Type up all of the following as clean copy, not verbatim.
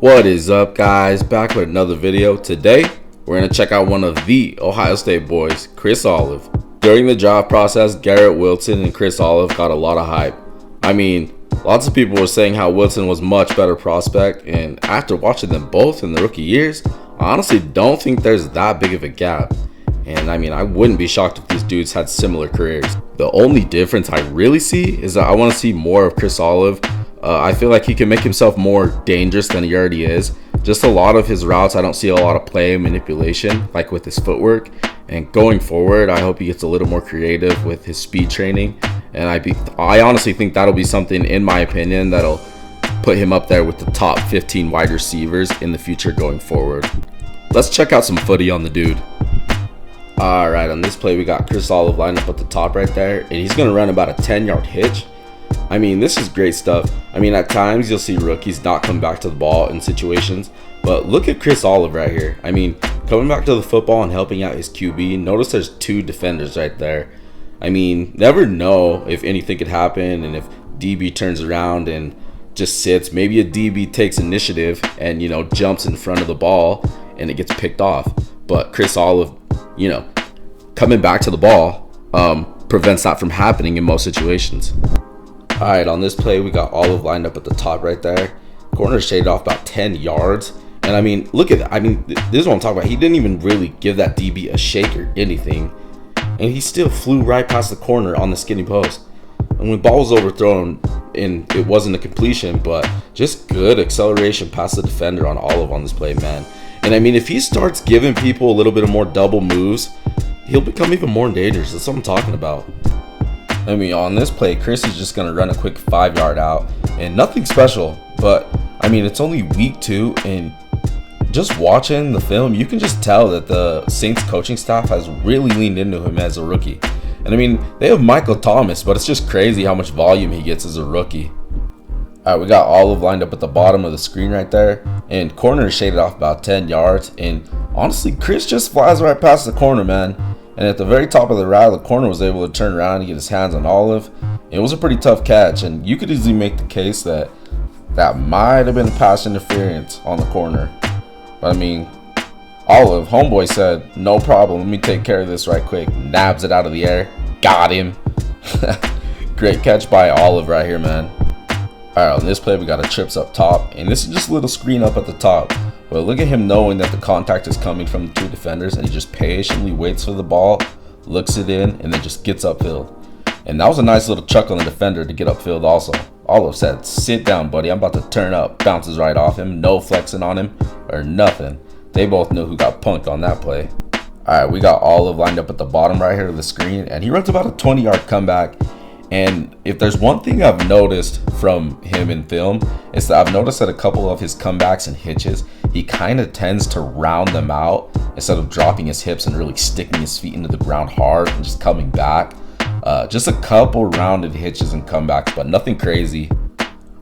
What is up, guys? Back with another video. Today we're going to check out one of the Ohio State boys, Chris Olave. During the draft process, Garrett Wilson and Chris Olave got a lot of hype. I mean, lots of people were saying how Wilson was much better prospect, and after watching them both in the rookie years, I honestly don't think there's that big of a gap. And I mean, I wouldn't be shocked if these dudes had similar careers. The only difference I really see is that I want to see more of Chris Olave. I feel like he can make himself more dangerous than he already is. Just a lot of his routes, I don't see a lot of play and manipulation, like with his footwork. And going forward, I hope he gets a little more creative with his speed training. And I honestly think that'll be something, in my opinion, that'll put him up there with the top 15 wide receivers in the future going forward. Let's check out some footy on the dude. Alright, on this play we got Chris Olave lined up at the top right there, and he's going to run about a 10-yard hitch. I mean, this is great stuff. I mean, at times you'll see rookies not come back to the ball in situations, but look at Chris Olave right here. I mean, coming back to the football and helping out his QB. Notice there's two defenders right there. I mean, never know if anything could happen, and if DB turns around and just sits, maybe a DB takes initiative and, jumps in front of the ball and it gets picked off. But Chris Olave, coming back to the ball prevents that from happening in most situations. Alright, on this play we got Olave lined up at the top right there. Corner shaded off about 10 yards. And I mean, look at that. I mean, this is what I'm talking about. He didn't even really give that DB a shake or anything. And he still flew right past the corner on the skinny post. And when the ball was overthrown, and it wasn't a completion, but just good acceleration past the defender on Olave on this play, man. And I mean, if he starts giving people a little bit of more double moves, he'll become even more dangerous. That's what I'm talking about. I mean, on this play, Chris is just going to run a quick 5-yard out, and nothing special, but I mean, it's only week 2, and just watching the film, you can just tell that the Saints coaching staff has really leaned into him as a rookie. And I mean, they have Michael Thomas, but it's just crazy how much volume he gets as a rookie. All right, we got Olave lined up at the bottom of the screen right there, and corner is shaded off about 10 yards, and honestly, Chris just flies right past the corner, man. And at the very top of the route, the corner was able to turn around and get his hands on Olave. It was a pretty tough catch, and you could easily make the case that might have been a pass interference on the corner. But I mean, Olave, homeboy said, no problem, let me take care of this right quick. Nabs it out of the air. Got him. Great catch by Olave right here, man. Alright, on this play, we got a trips up top, and this is just a little screen up at the top. But look at him knowing that the contact is coming from the two defenders, and he just patiently waits for the ball, looks it in, and then just gets upfield. And that was a nice little chuck on the defender to get upfield also. Olave said, sit down, buddy, I'm about to turn up. Bounces right off him, no flexing on him, or nothing. They both knew who got punked on that play. Alright, we got Olave lined up at the bottom right here of the screen, and he runs about a 20-yard comeback. And if there's one thing I've noticed from him in film, is that I've noticed that a couple of his comebacks and hitches, he kind of tends to round them out instead of dropping his hips and really sticking his feet into the ground hard and just coming back. Just a couple rounded hitches and comebacks, but nothing crazy.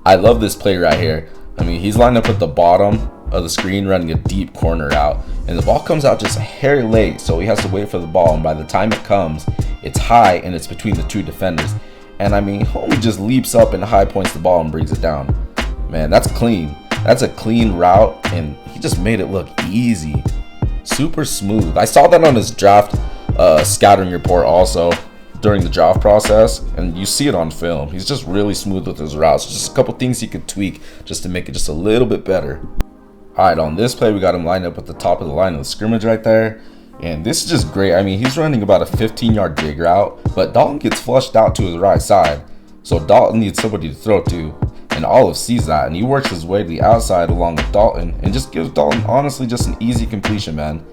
I love this play right here. I mean, he's lined up at the bottom of the screen running a deep corner out, and the ball comes out just a hair late, so he has to wait for the ball, and by the time it comes, it's high and it's between the two defenders. And I mean, homie just leaps up and high points the ball and brings it down. Man, that's clean. That's a clean route, and he just made it look easy. Super smooth. I saw that on his draft scouting report also during the draft process, and you see it on film. He's just really smooth with his routes. Just a couple things he could tweak just to make it just a little bit better. Alright, on this play, we got him lined up at the top of the line of the scrimmage right there. And this is just great. I mean, he's running about a 15-yard dig route, but Dalton gets flushed out to his right side. So Dalton needs somebody to throw to, and Olave sees that, and he works his way to the outside along with Dalton, and just gives Dalton, honestly, just an easy completion, man.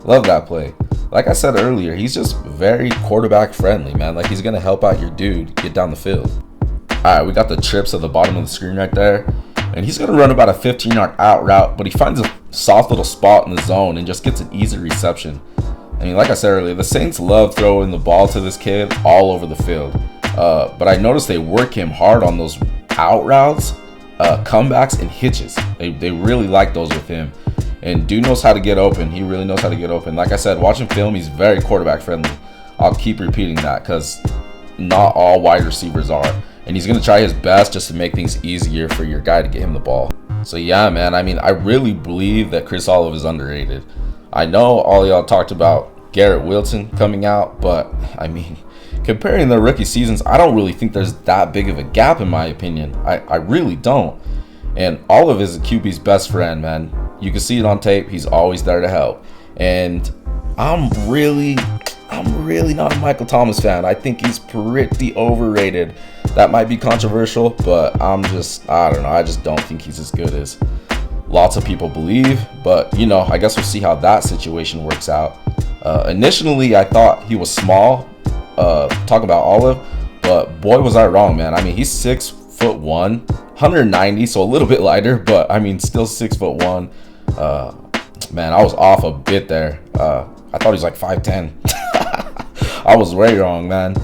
Love that play. Like I said earlier, he's just very quarterback friendly, man. Like, he's going to help out your dude get down the field. Alright, we got the trips at the bottom of the screen right there. And he's going to run about a 15-yard out route, but he finds a soft little spot in the zone and just gets an easy reception. I mean, like I said earlier, the Saints love throwing the ball to this kid all over the field. But I noticed they work him hard on those out routes, comebacks, and hitches. They really like those with him. And dude knows how to get open. He really knows how to get open. Like I said, watching film, he's very quarterback friendly. I'll keep repeating that because not all wide receivers are. And he's going to try his best just to make things easier for your guy to get him the ball. So yeah, man, I mean, I really believe that Chris Olave is underrated. I know all y'all talked about Garrett Wilson coming out, but I mean, comparing the rookie seasons, I don't really think there's that big of a gap in my opinion. I really don't. And Olave is a QB's best friend, man. You can see it on tape. He's always there to help. And I'm really not a Michael Thomas fan. I think he's pretty overrated. That might be controversial, but I don't know. I just don't think he's as good as lots of people believe. But, you know, I guess we'll see how that situation works out. Initially, I thought he was small, talking about Olave, but boy, was I wrong, man. I mean, he's 6'1", 190, so a little bit lighter, but I mean, still 6'1". Man, I was off a bit there. I thought he was like 5'10". I was way wrong, man.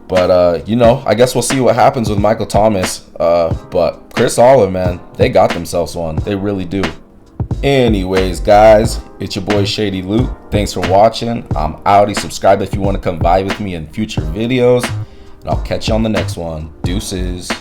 But, you know, I guess we'll see what happens with Michael Thomas. But Chris Olave, man, they got themselves one. They really do. Anyways, guys, it's your boy Shady Luke. Thanks for watching. I'm outie. Subscribe if you want to come vibe with me in future videos. And I'll catch you on the next one. Deuces.